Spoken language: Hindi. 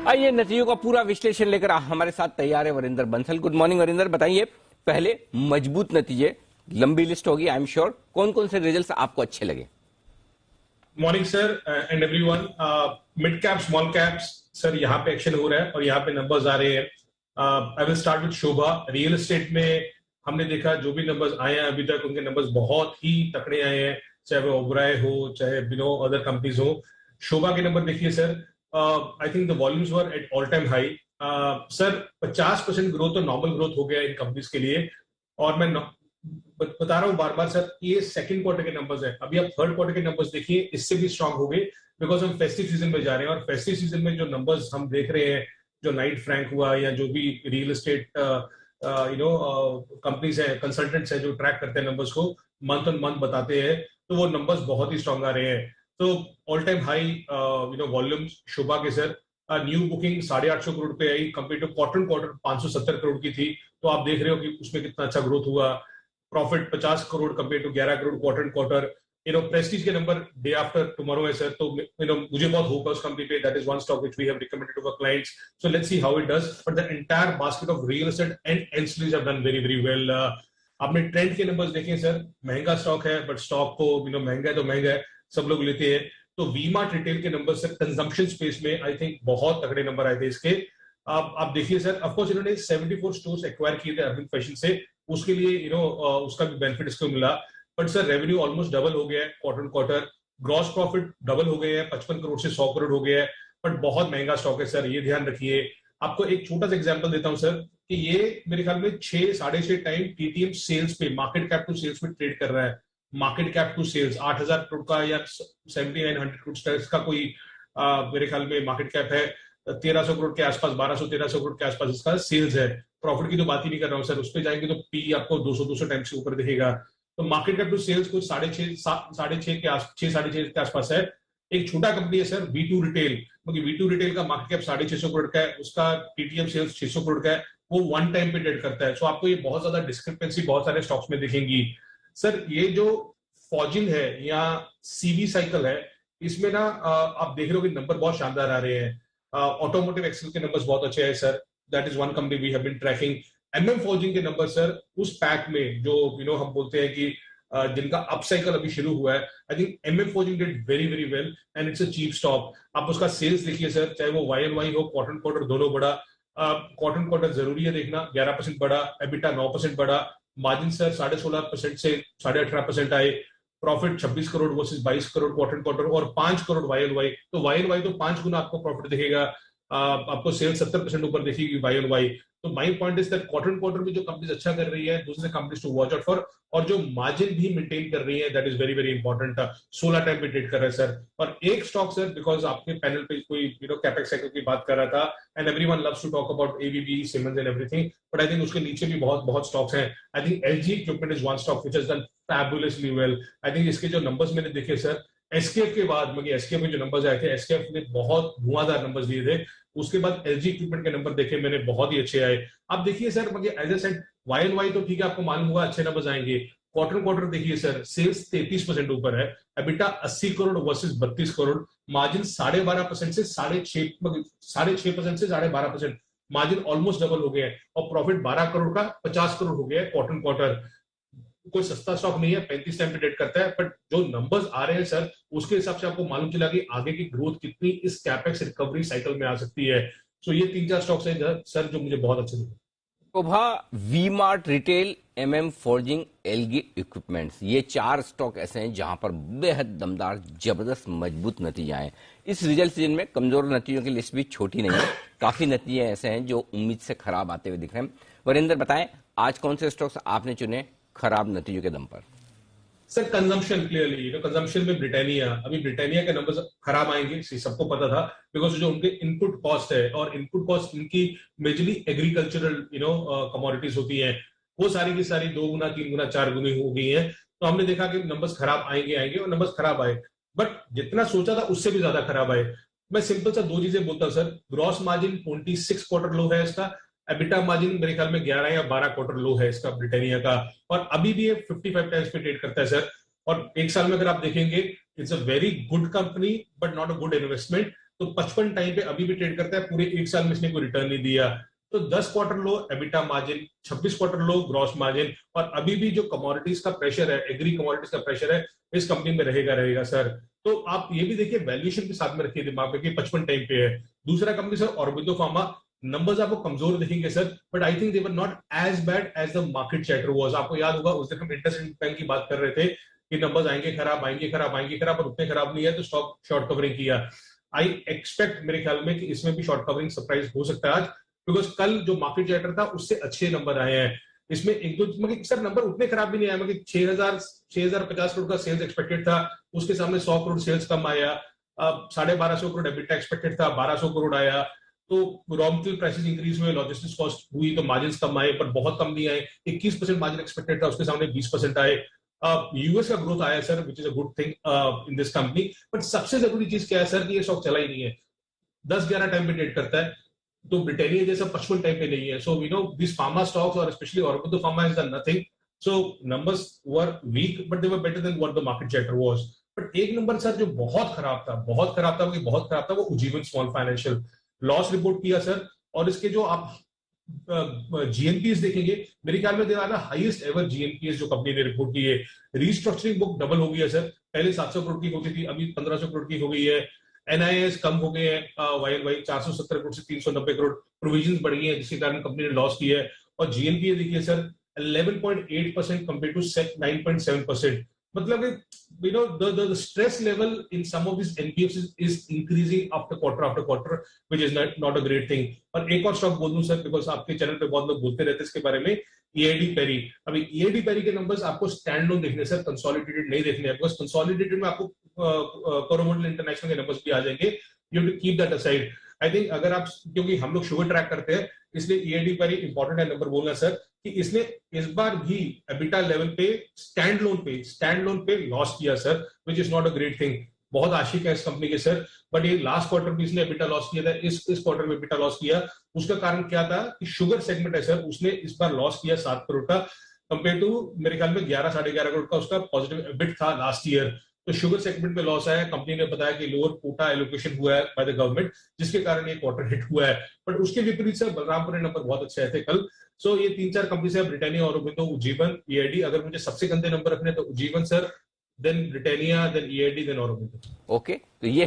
आइए नतीजों का पूरा विश्लेषण लेकर हमारे साथ तैयार है वरिंदर बंसल। गुड मॉर्निंग वरिंदर, बताइए पहले मजबूत नतीजे, लंबी लिस्ट होगी आई एम श्योर, कौन कौन से रिजल्ट्स आपको अच्छे लगे? Morning sir and everyone. Mid cap small caps sir यहाँ पे एक्शन हो रहा है और यहाँ पे नंबर्स आ रहे हैं। I will start with Shobha. Real estate में हमने देखा जो भी नंबर्स आए हैं अभी तक उनके नंबर्स बहुत ही तकड़े आए हैं, चाहे वो ओबराय हो चाहे अदर कंपनीज हो। शोभा के नंबर देखिए sir, I think the volumes were at all time high. Sir 50% growth तो नॉर्मल ग्रोथ हो गया इन कंपनीज के लिए। और मैं बता रहा हूं बार बार सर, ये सेकंड क्वार्टर के नंबर्स हैं। अभी आप थर्ड क्वार्टर के नंबर्स देखिए, इससे भी स्ट्रांग हो गए बिकॉज हम फेस्टिव सीजन में जा रहे हैं। और फेस्टिव सीजन में जो नंबर्स हम देख रहे हैं, जो नाइट फ्रैंक हुआ या जो भी रियल एस्टेट कंपनीज है, कंसल्टेंट्स है जो ट्रैक करते हैं नंबर्स को, मंथ ऑन मंथ बताते हैं, तो वो नंबर्स बहुत ही स्ट्रांग आ रहे हैं। तो all time high volumes Sobha के सर। न्यू बुकिंग 850 करोड़ पे आई कंपेयर टू क्वार्टर 570 करोड़ की थी। तो आप देख रहे हो कि उसमें कितना अच्छा ग्रोथ हुआ। Profit 50 crore compare to 11 crore quarter. Prestige के नंबर डे आफ्टर टुमारो है सर। तो मुझे बहुत होप है उस कंपनी पे। That is one stock which we have recommended to our clients. So let's see how it does. But the entire basket of real estate and ancillaries have done very very well. आपने ट्रेंड के नंबर्स देखे सर, महंगा स्टॉक है बट स्टॉक को महंगा है तो महंगा है, सब लोग लेते हैं। तो वीमार्ट रिटेल के नंबर सर कंजम्पशन स्पेस में आई थिंक बहुत तगड़े नंबर आए थे इसके। आप देखिए सर, ऑफकोर्स इन्होंने 74 स्टोर्स एक्वायर किए थे अरविंद फैशन से, उसके लिए उसका भी बेनिफिट इसको मिला। But sir revenue almost double हो गया है क्वार्टर। ग्रॉस प्रॉफिट डबल हो गया है, 55 करोड़ से 100 करोड़ हो गया है। बट बहुत महंगा स्टॉक है सर, ये ध्यान रखिए। आपको एक छोटा सा एग्जांपल देता हूं सर कि ये मेरे ख्याल में 6-6.5 टाइम टीटीएम सेल्स पे, मार्केट कैप टू सेल्स में ट्रेड कर रहा है। Market cap to sales 8,000 crore का या 7,900 करोड़ का कोई मेरे ख्याल में मार्केट कैप है। 1,300 करोड़ के आसपास, 1200-1,300 करोड़ के आसपास इसका सेल्स है। प्रॉफिट की तो बात ही नहीं कर रहा हूँ सर, उस पर जाएंगे तो पी आपको 200 टाइम से ऊपर दिखेगा। तो मार्केट कैप टू सेल्स कुछ 6.5 के आसपास है। एक छोटा कंपनी है सर V2 रिटेल, क्योंकि V2 रिटेल का मार्केट कैप 650 करोड़ का है, उसका टीटीएम सेल्स 600 करोड़ का है, वो वन टाइम पे ट्रेड करता है। सो आपको ये बहुत ज्यादा डिस्क्रिपेंसी बहुत सारे स्टॉक्स में दिखेंगी सर। ये जो फॉर्जिन है या सीवी साइकिल है, इसमें ना आप देख रहे हो कि नंबर बहुत शानदार आ रहे हैं। ऑटोमोटिव एक्सेल के नंबर्स बहुत अच्छे हैं sir. That is one company we have been tracking. MM forging के नंबर सर उस पैक में जो हम बोलते हैं कि जिनका अप साइकिल अभी शुरू हुआ है, I think MM forging did very very well and it's a cheap stock. आप उसका सेल्स देखिए सर, चाहे वो YoY हो, क्वार्टर दोनों बड़ा। क्वार्टर जरूरी है देखना, 11% बढ़ा, एबिटा 9% बढ़ा, मार्जिन सर 16.5% से 18.5% आए। Profit 26 crore versus 22 crore quarter और 5 करोड़ YoY। तो YoY तो 5 गुना आपको प्रॉफिट दिखेगा। आपको सेल 70% ऊपर दिखेगी YoY। तो my point is that quarter में जो कंपनीज अच्छा कर रही है, दूसरे companies to watch out for. और जो मार्जिन भी मेंटेन कर रही है, that is very very important. 16 time पे ट्रेड कर रहा है सर। और एक स्टॉक सर, बिकॉज आपके पैनल पे कोई कैपेक्स साइकिल की बात कर रहा था and everyone loves to talk about ABB, Siemens and everything, but I think उसके नीचे भी बहुत स्टॉक्स हैं। I think LG equipment is one stock which has done fabulously well. I think इसके जो नंबर्स मैंने देखे सर, एसकेएफ के बाद, मतलब एसकेएफ में जो नंबर्स आए थे, एसकेएफ ने बहुत धुआंधार नंबर्स दिए थे। उसके बाद LG इक्विपमेंट के नंबर देखे मैंने, बहुत ही अच्छे आए। आप देखिए सर, मतलब एज ए सेड YoY तो ठीक है, आपको मालूम होगा अच्छे नंबर्स आएंगे। क्वार्टर देखिए सर, सेल्स 33% ऊपर है, EBITDA 80 crore versus 32 crore, margin 12.5% से 6.5% से 12.5%, मार्जिन ऑलमोस्ट डबल हो गया है। और प्रॉफिट 12 करोड़ का 50 करोड़ हो गया है क्वार्टर। कोई सस्ता स्टॉक नहीं है, 35 टाइम पे ट्रेड करता है। बट जो नंबर्स आ रहे हैं सर, उसके हिसाब से आपको मालूम चला कि आगे की ग्रोथ कितनी इस कैपेक्स रिकवरी साइकिल में आ सकती है। सो ये 3-4 स्टॉक्स हैं सर जो मुझे बहुत अच्छे लगे। Sobha, V Mart retail, MM forging, LG equipments, ये 4 स्टॉक ऐसे हैं जहां पर बेहद दमदार जबरदस्त मजबूत नतीजे आए। इस रिजल्ट सीजन में कमजोर नतीजों की लिस्ट भी छोटी नहीं है, काफी नतीजे ऐसे हैं जो उम्मीद से खराब आते हुए दिख रहे हैं। वरिंदर बताएं, आज कौन से स्टॉक्स आपने चुने खराब नतीजों के दम पर? सर कंजम्पशन, क्लियरली कंजम्पशन में ब्रिटानिया के नंबर खराब आएंगे, सबको पता था, बिकॉज जो उनके इनपुट कॉस्ट है, और इनपुट कॉस्ट इनकी मेजरली एग्रीकल्चरल कमोडिटीज होती हैं, वो सारी की सारी 2 गुना 3 गुना 4 गुनी हो गई है। तो हमने देखा कि नंबर्स खराब आएंगे और नंबर्स खराब आए, बट जितना सोचा था उससे भी ज्यादा खराब आए। मैं सिंपल सा 2 चीजें बोलता हूं सर। ग्रॉस मार्जिन 26 क्वार्टर लो है इसका, एबिटा मार्जिन मेरे ख्याल में 11 या 12 क्वार्टर लो है इसका ब्रिटानिया का, और अभी भी ये 55 टाइम्स पे ट्रेड करता है सर। और एक साल में अगर आप देखेंगे, it's a very good company but not a good investment. तो 55 टाइम पे अभी भी ट्रेड करता है, पूरे एक साल में इसने कोई रिटर्न नहीं दिया। तो 10 क्वार्टर लो एबिटा मार्जिन, 26 क्वार्टर लो ग्रॉस मार्जिन, और अभी भी जो कमोडिटीज का प्रेशर है, एग्री कमोडिटीज का प्रेशर है, इस कंपनी में रहेगा रहेगा सर। तो आप ये भी देखिए वैल्यूएशन के साथ में रखिए दिमाग में कि 55 टाइम पे है। दूसरा company sir Aurobindo pharma, numbers आपको कमजोर दिखेंगे sir, but I think they were not as bad as the market chatter was. आपको याद होगा उस दिन हम इंटरेस्ट बैंक की बात कर रहे थे कि नंबर्स आएंगे खराब, आएंगे खराब, आएंगे खराब, और उतने खराब नहीं है, तो स्टॉक शॉर्ट कवरिंग किया। आई एक्सपेक्ट, मेरे ख्याल में, कि इसमें भी शॉर्ट कवरिंग सरप्राइज हो सकता है आज, बिकॉज कल जो मार्केट चैटर था उससे अच्छे नंबर आए हैं। इसमें एक दो मतलब सर नंबर उतने खराब भी नहीं आए, मतलब 6,050 करोड़ का सेल्स एक्सपेक्टेड था, उसके सामने 100 करोड़ सेल्स कम आया। 1250 करोड़ एबिटा एक्सपेक्टेड था, 1200 करोड़ आया। तो रॉ मटेरियल प्राइसेस इंक्रीज हुए, लॉजिस्टिक्स कॉस्ट हुई, तो मार्जिन कम आए, पर बहुत कम नहीं आए। 21% मार्जिन एक्सपेक्टेड था, उसके सामने 20% आए। यूएस का ग्रोथ आया sir, which is a good thing in this company. But सबसे जरूरी चीज क्या है सर, कि ये स्टॉक चला ही नहीं है, 10-11 टाइम पे ट्रेड करता है, तो ब्रिटेनिया जैसा 55 टाइम पे नहीं है। So we know this pharma stocks और specially Aurobindo pharma has done nothing. So numbers were weak, but they were better than what the market chatter was. But एक नंबर सर जो बहुत खराब था, बहुत खराब था, बहुत खराब था, वो Ujjivan small financial, loss report किया सर। और इसके जो आप जीएनपीएस देखेंगे, मेरे ख्याल में they are the highest ever GNPS जो कंपनी ने रिपोर्ट की है। रीस्ट्रक्चरिंग बुक डबल हो गई है सर, पहले 700 करोड़ की होती थी, अभी 1500 करोड़ की हो गई है। एनआईएस कम हो गए हैं, वाई 470 करोड़ से 390 करोड़, प्रोविजन बढ़ गई है, जिसके कारण कंपनी ने लॉस किया है। और जीएनपीए देखिए सर 11.8% कंपेयर टू 9.7%। मतलब you know the stress level in some of these NBFCs is increasing after quarter, which is not a great thing। और एक और स्टॉक बोल दूं सर, बिकॉज आपके चैनल पे बहुत लोग बोलते रहते हैं इसके बारे में, ईआईडी पेरी। अभी ईआईडी पेरी के नंबर्स आपको स्टैंड लोन देखने सर, कंसोलिडेटेड नहीं देखने, बिकॉज कंसोलिडेटेड में आपको कोरोमंडल इंटरनेशनल के नंबर्स भी आ जाएंगे। You have to keep that aside. I think अगर आप, क्योंकि हम लोग शुगर ट्रैक करते हैं, इसलिए ईआईडी पेरी इंपॉर्टेंट है नंबर बोलना सर, कि इसने इस बार भी एबिटा लेवल पे स्टैंड लोन पे लॉस किया sir, which is not a great thing. बहुत आशिक है इस कंपनी के सर, बट ये लास्ट क्वार्टर भी इसने एबिटा लॉस किया था, इस क्वार्टर में एबिटा लॉस किया। उसका कारण क्या था कि शुगर सेगमेंट है सर, उसने इस बार लॉस किया 7 करोड़ का, कंपेयर टू मेरे ख्याल में 11-11.5 करोड़ का उसका पॉजिटिव एबिट था लास्ट ईयर। तो शुगर सेगमेंट में लॉस आया, कंपनी ने बताया कि लोअर कोटा एलोकेशन हुआ है बाय द गवर्नमेंट, जिसके कारण ये क्वार्टर हिट हुआ है। बट उसके विपरीत सर बलरामपुर के नंबर बहुत अच्छे आए थे कल। सो ये 3-4 कंपनी से, ब्रिटानिया, ऑरोबिंदो, उज्जीवन, ईआईडी। अगर मुझे सबसे गंदे नंबर रखने तो Ujjivan sir, then Britannia, then EID, then Aurobindo. Okay, तो ये